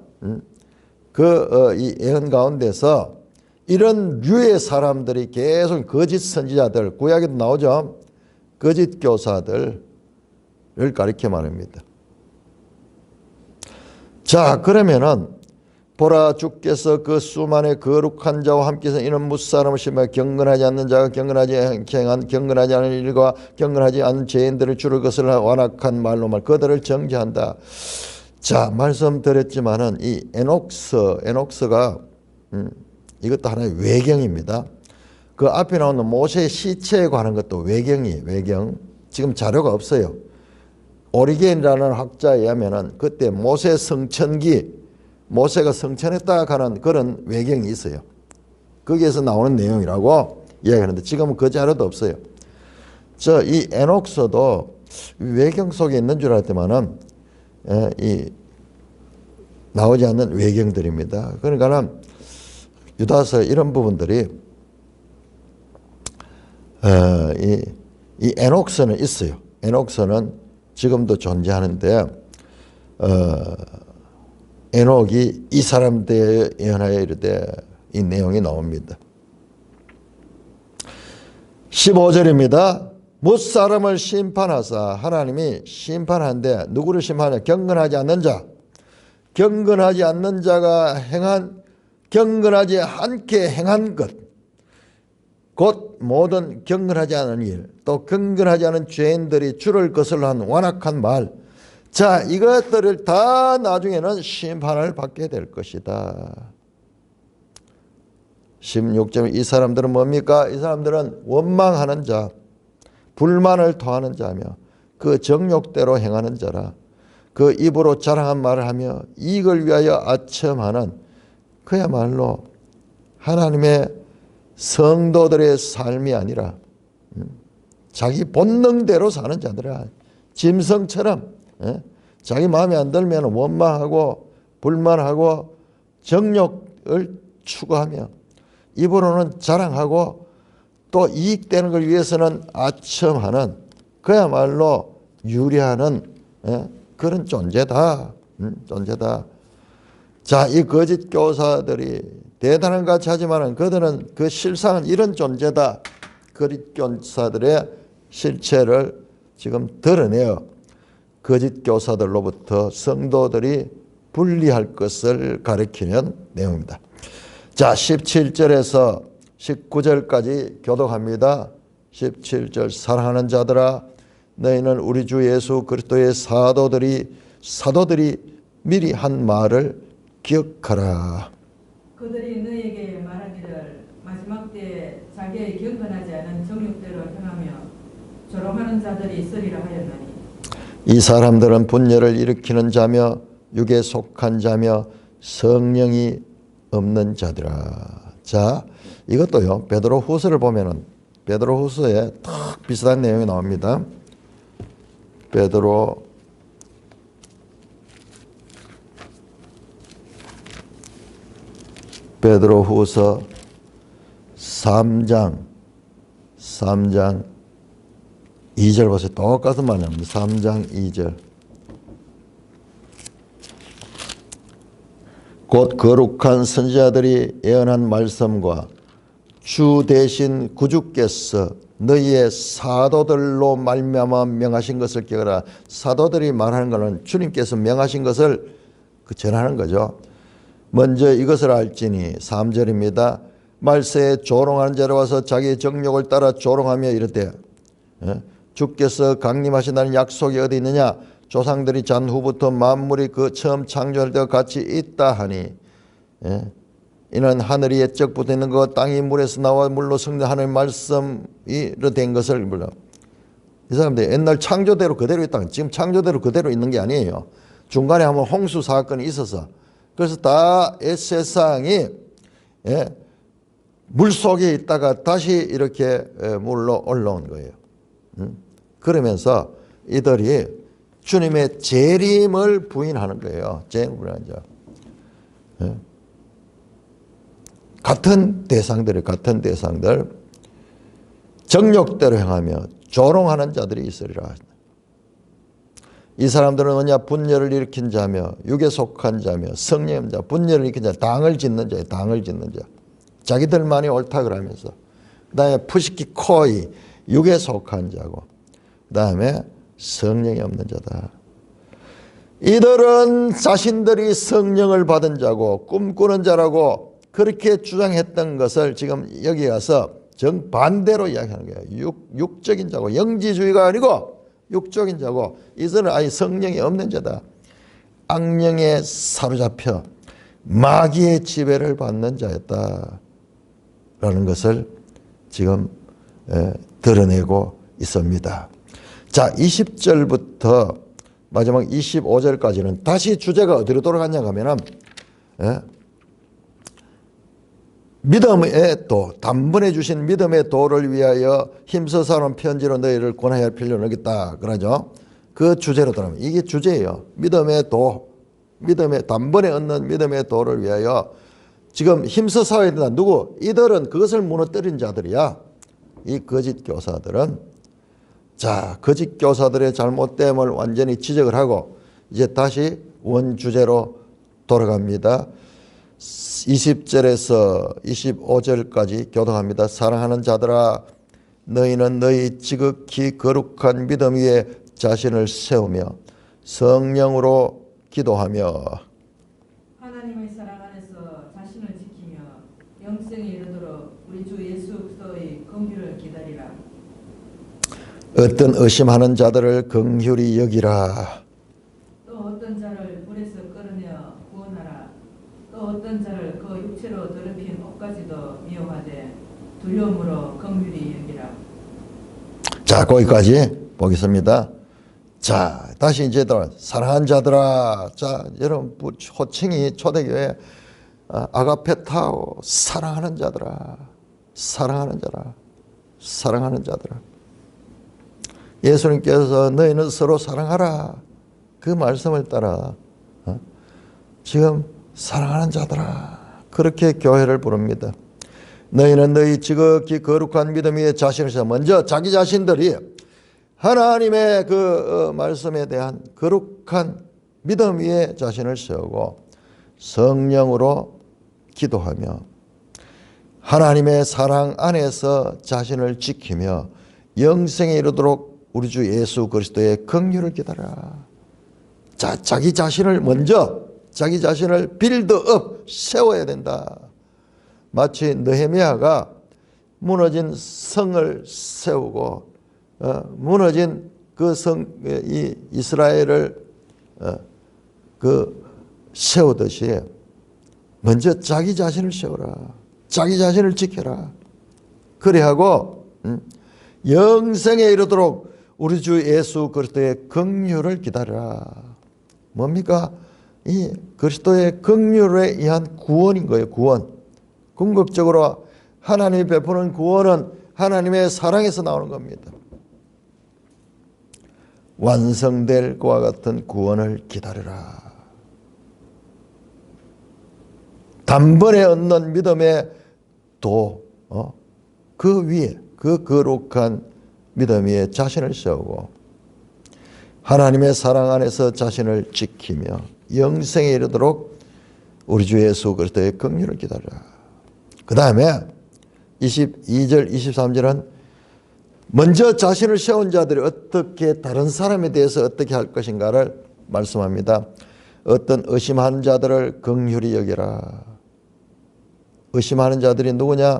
이 예언 가운데서 이런 류의 사람들이 계속 거짓 선지자들, 구약에도 나오죠. 거짓 교사들을 가리켜 말합니다. 자, 그러면은 보라, 주께서 그 수만의 거룩한 자와 함께서 이는 무사람을 심하여 경건하지 않는 자가 경건하지 않은 일과 경건하지 않은 죄인들을 주를 것을 완악한 말로 그들을 정죄한다. 자, 말씀드렸지만은 이 에녹스가 이것도 하나의 외경입니다. 그 앞에 나오는 모세의 시체에 관한 것도 외경. 지금 자료가 없어요. 오리겐이라는 학자에 의하면은 그때 모세 성천기, 모세가 성천했다 하는 그런 외경이 있어요. 거기에서 나오는 내용이라고 이야기하는데 지금은 그 자료도 없어요. 이 에녹스도 외경 속에 있는 줄 알았더만은 나오지 않는 외경들입니다. 그러니까는 유다서 이런 부분들이 이 에녹스는 있어요. 에녹스는 지금도 존재하는데 에녹이 이 사람들에 예언하여 이르되 이 내용이 나옵니다. 15절입니다. 무사람을 심판하사 하나님이 심판한데 누구를 심판하냐? 경건하지 않는 자. 경건하지 않는 자가 경건하지 않게 행한 것, 곧 모든 경건하지 않은 일, 또 경건하지 않은 죄인들이 주를 거슬러 한 완악한 말. 자, 이것들을 다 나중에는 심판을 받게 될 것이다. 16절, 이 사람들은 뭡니까? 이 사람들은 원망하는 자, 불만을 토하는 자며 그 정욕대로 행하는 자라. 그 입으로 자랑한 말을 하며 이익을 위하여 아첨하는, 그야말로 하나님의 성도들의 삶이 아니라 자기 본능대로 사는 자들아. 짐승처럼 자기 마음에 안 들면 원망하고 불만하고 정욕을 추구하며 입으로는 자랑하고 또 이익되는 걸 위해서는 아첨하는, 그야말로 유리하는 그런 존재다. 존재다. 자, 이 거짓 교사들이 대단한 것 같이 하지만 그들은 그 실상은 이런 존재다. 거짓 교사들의 실체를 지금 드러내어 거짓 교사들로부터 성도들이 분리할 것을 가리키는 내용입니다. 자, 17절에서 19절까지 교독합니다. 17절, 사랑하는 자들아, 너희는 우리 주 예수 그리스도의 사도들이 미리 한 말을 기억하라. 그들이 너에게 말하기를 마지막 때에 자기의 경건하지 않은 정욕대로 행하며 조롱하는 자들이 있으리라 하였나니, 이 사람들은 분열을 일으키는 자며 육에 속한 자며 성령이 없는 자들아. 자, 이것도요, 베드로후서를 보면은 베드로후서에 딱 비슷한 내용이 나옵니다. 베드로 베드로후서 3장 2절 보세요. 똑같은 말입니다. 3장 2절. 곧 거룩한 선지자들이 예언한 말씀과 주 대신 구주께서 너희의 사도들로 말미암아 명하신 것을 기억하라. 사도들이 말하는 것은 주님께서 명하신 것을 전하는 거죠. 먼저 이것을 알지니 3절입니다. 말세에 조롱하는 자로 와서 자기의 정욕을 따라 조롱하며 이르되 주께서 강림하신다는 약속이 어디 있느냐. 조상들이 잔 후부터 만물이 그 처음 창조할 때와 같이 있다 하니 이는 하늘이 옛적부터 있는 것 땅이 물에서 나와 물로 성된 하늘 말씀이 된 것을 몰라. 이 사람들이 옛날 창조대로 그대로 있다. 지금 창조대로 그대로 있는 게 아니에요. 중간에 한번 홍수 사건이 있어서 그래서 다 세상이 물 속에 있다가 다시 이렇게 물로 올라온 거예요. 그러면서 이들이 주님의 재림을 부인하는 거예요. 재림을 부인하는 자. 같은 대상들 정욕대로 행하며 조롱하는 자들이 있으리라. 이 사람들은 뭐냐. 분열을 일으킨 자며 육에 속한 자며 성령의 자. 분열을 일으킨 자. 당을 짓는 자예요. 당을 짓는 자. 자기들만이 옳다 그러면서. 그 다음에 푸시키 코이 육에 속한 자고 그 다음에 성령이 없는 자다. 이들은 자신들이 성령을 받은 자고 꿈꾸는 자라고 그렇게 주장했던 것을 지금 여기 가서 정반대로 이야기하는 거예요. 육적인 자고 영지주의가 아니고 육적인 자고 이들은 아예 성령이 없는 자다. 악령에 사로잡혀 마귀의 지배를 받는 자였다 라는 것을 지금 드러내고 있습니다. 자, 20절부터 마지막 25절까지는 다시 주제가 어디로 돌아갔냐 하면은 믿음의 도, 단번에 주신 믿음의 도를 위하여 힘써서 하는 편지로 너희를 권하여 할 필요는 없겠다. 그러죠. 그 주제로 돌아가면 이게 주제예요. 믿음의 도, 단번에 얻는 믿음의 도를 위하여 지금 힘써서 해야 된다. 누구? 이들은 그것을 무너뜨린 자들이야. 이 거짓 교사들은. 자, 거짓 교사들의 잘못됨을 완전히 지적을 하고 이제 다시 원주제로 돌아갑니다. 20절에서 25절까지 교독합니다. 사랑하는 자들아, 너희는 너희 지극히 거룩한 믿음 위에 자신을 세우며 성령으로 기도하며 하나님의 사랑 안에서 자신을 지키며 영생에 이르도록 우리 주 예수 그리스도의 긍휼을 기다리라. 어떤 의심하는 자들을 긍휼히 여기라. 또 어떤 자를 불에서 끌어내어 구원하라. 또 어떤 자를 그 육체로 더럽힌 옷까지도 미워하되 두려움으로 긍휼히 여기라. 자, 거기까지 보겠습니다. 자, 다시 이제 사랑하는 자들아. 자, 여러분 호칭이 초대교회 아가페타오, 사랑하는 자들아, 사랑하는 자라, 사랑하는 자들아. 예수님께서 너희는 서로 사랑하라 그 말씀을 따라 지금 사랑하는 자들아 그렇게 교회를 부릅니다. 너희는 너희 지극히 거룩한 믿음 위에 자신을 세워. 먼저 자기 자신들이 하나님의 그 말씀에 대한 거룩한 믿음 위에 자신을 세우고 성령으로 기도하며 하나님의 사랑 안에서 자신을 지키며 영생에 이르도록 우리 주 예수 그리스도의 긍휼을 기다려라. 자, 자기 자신을 먼저 자기 자신을 빌드업 세워야 된다. 마치 느헤미야가 무너진 성을 세우고 무너진 그 이 이스라엘을 그 세우듯이 먼저 자기 자신을 세워라. 자기 자신을 지켜라. 그래 하고 영생에 이르도록 우리 주 예수 그리스도의 긍휼을 기다려라. 뭡니까? 이 그리스도의 긍휼에 의한 구원인 거예요. 구원. 궁극적으로 하나님이 베푸는 구원은 하나님의 사랑에서 나오는 겁니다. 완성될 것과 같은 구원을 기다려라. 단번에 얻는 믿음의 도, 그 위에 그 거룩한 믿음 위에 자신을 세우고 하나님의 사랑 안에서 자신을 지키며 영생에 이르도록 우리 주 예수 그리스도의 긍휼을 기다려라. 그 다음에 22절 23절은 먼저 자신을 세운 자들이 어떻게 다른 사람에 대해서 어떻게 할 것인가를 말씀합니다. 어떤 의심하는 자들을 긍휼히 여기라. 의심하는 자들이 누구냐?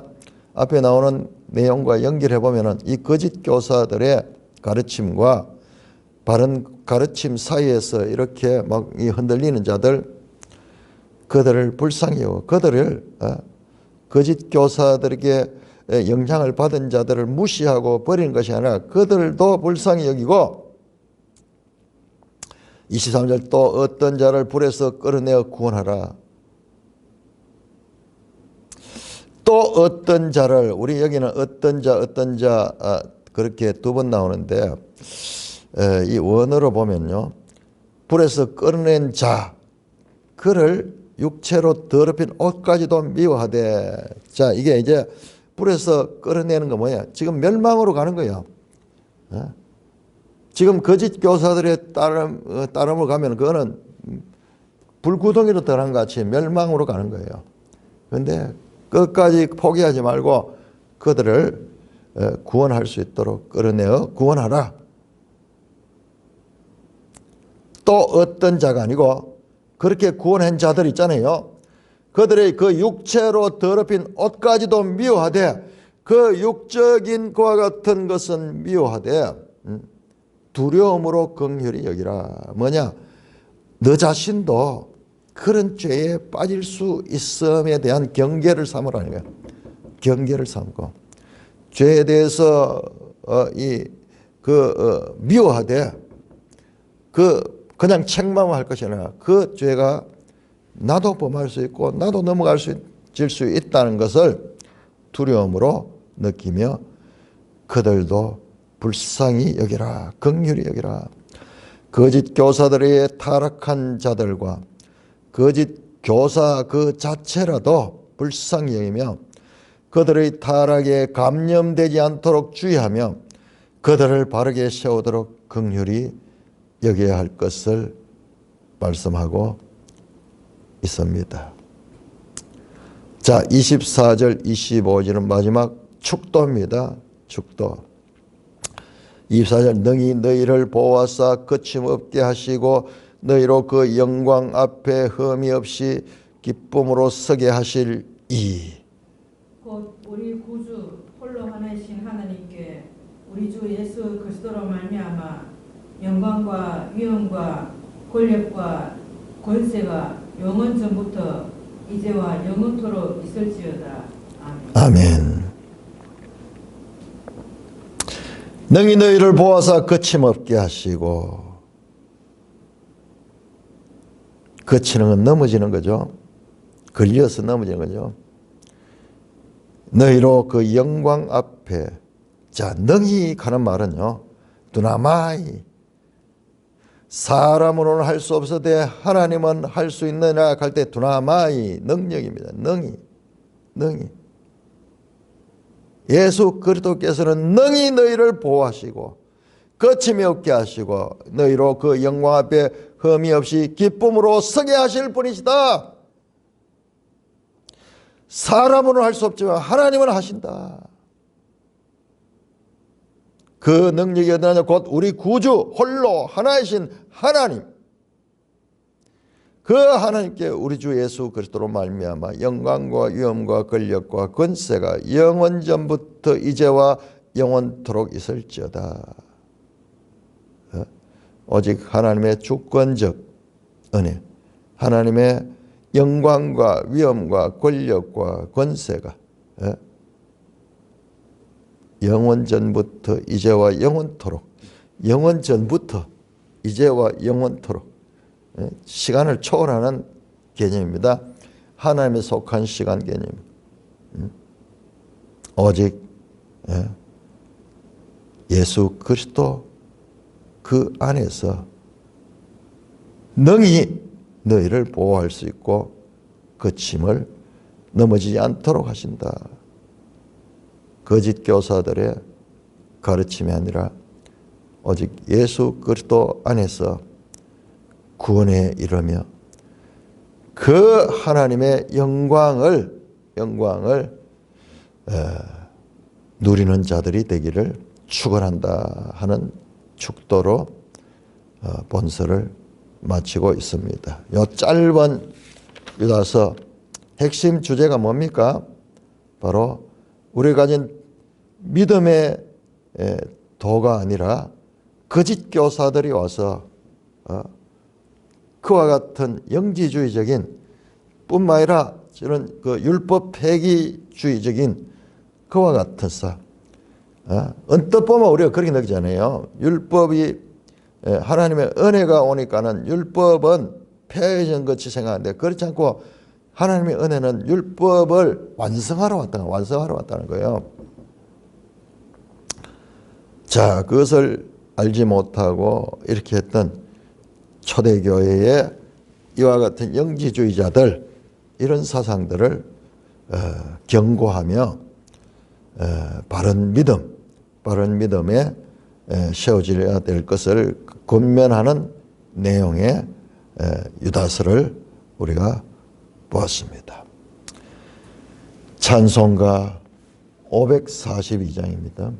앞에 나오는 내용과 연결해 보면은 이 거짓 교사들의 가르침과 바른 가르침 사이에서 이렇게 막 흔들리는 자들, 그들을 불쌍히 여기고 그들을 거짓 교사들에게 영향을 받은 자들을 무시하고 버리는 것이 아니라 그들도 불쌍히 여기고 23절 또 어떤 자를 불에서 끌어내어 구원하라. 또 어떤 자를, 우리 여기는 어떤 자 그렇게 두 번 나오는데 이 원어로 보면요, 불에서 끌어낸 자, 그를 육체로 더럽힌 옷까지도 미워하되. 자, 이게 이제 불에서 끌어내는 거 뭐야? 지금 멸망으로 가는 거예요. 지금 거짓 교사들의 따름으로 가면 그거는 불구덩이로 들어간 것 같이 멸망으로 가는 거예요. 그런데 끝까지 포기하지 말고 그들을 구원할 수 있도록 끌어내어 구원하라. 또 어떤 자가 아니고 그렇게 구원한 자들 있잖아요. 그들의 그 육체로 더럽힌 옷까지도 미워하되, 그 육적인 그와 같은 것은 미워하되 두려움으로 긍휼히 여기라. 뭐냐? 너 자신도 그런 죄에 빠질 수 있음에 대한 경계를 삼으라는 거예요. 경계를 삼고 죄에 대해서 미워하되 그냥 책망할 것이 아니라 그 죄가 나도 범할 수 있고 나도 넘어갈 수 있다는 것을 두려움으로 느끼며 그들도 불쌍히 여기라. 긍휼히 여기라. 거짓 교사들의 타락한 자들과 거짓 교사 그 자체라도 불쌍히 여기며 그들의 타락에 감염되지 않도록 주의하며 그들을 바르게 세우도록 긍휼히 여겨야 할 것을 말씀하고 있습니다. 자, 24절 25절은 마지막 축도입니다. 축도. 24절 능히 너희를 보호하사 거침없게 하시고 너희로 그 영광 앞에 흠이 없이 기쁨으로 서게 하실 이. 곧 우리 구주 홀로 하나이신 하나님께 우리 주 예수 그리스도로 말미암아 영광과 위엄과 권력과 권세가 영원 전부터 이제와 영원토록 있을지어다. 아멘. 아멘. 능히 너희를 보호하사 거침없게 하시고. 거치는 건 넘어지는 거죠. 걸려서 넘어지는 거죠. 너희로 그 영광 앞에. 자, 능히 가는 말은요, 두나마이. 사람으로는 할 수 없어도 하나님은 할 수 있느냐 할 때 두나마이 능력입니다. 능히. 예수 그리스도께서는 능히 너희를 보호하시고 거침이 없게 하시고 너희로 그 영광 앞에 흠이 없이 기쁨으로 서게 하실 분이시다. 사람으로는 할 수 없지만 하나님은 하신다. 그 능력이 어디냐? 곧 우리 구주 홀로 하나이신 하나님, 그 하나님께 우리 주 예수 그리스도로 말미암아 영광과 위엄과 권력과 권세가 영원전부터 이제와 영원토록 있을지어다. 오직 하나님의 주권적 은혜, 하나님의 영광과 위엄과 권력과 권세가 영원전부터 이제와 영원토록, 영원전부터 이제와 영원토록, 시간을 초월하는 개념입니다. 하나님에 속한 시간 개념입니다. 오직 예수 그리스도 그 안에서 능히 너희를 보호할 수 있고 거침을 넘어지지 않도록 하신다. 거짓 교사들의 가르침이 아니라 오직 예수 그리스도 안에서 구원에 이르며 그 하나님의 영광을 누리는 자들이 되기를 축원한다 하는 축도로 본서를 마치고 있습니다. 이 짧은 유다서 핵심 주제가 뭡니까? 바로 우리가 가진 믿음의 도가 아니라 거짓 교사들이 와서 그와 같은 영지주의적인 뿐만 아니라 저런 그 율법 폐기주의적인 그와 같은 언뜻 보면 우리가 그렇게 느끼잖아요. 율법이 하나님의 은혜가 오니까는 율법은 폐해진 것이 생각하는데 그렇지 않고 하나님의 은혜는 율법을 완성하러 왔다는 거예요. 자, 그것을 알지 못하고 이렇게 했던 초대교회의 이와 같은 영지주의자들 이런 사상들을 경고하며 바른 믿음에 세워져야 될 것을 권면하는 내용의 유다서를 우리가 보았습니다. 찬송가 542장입니다.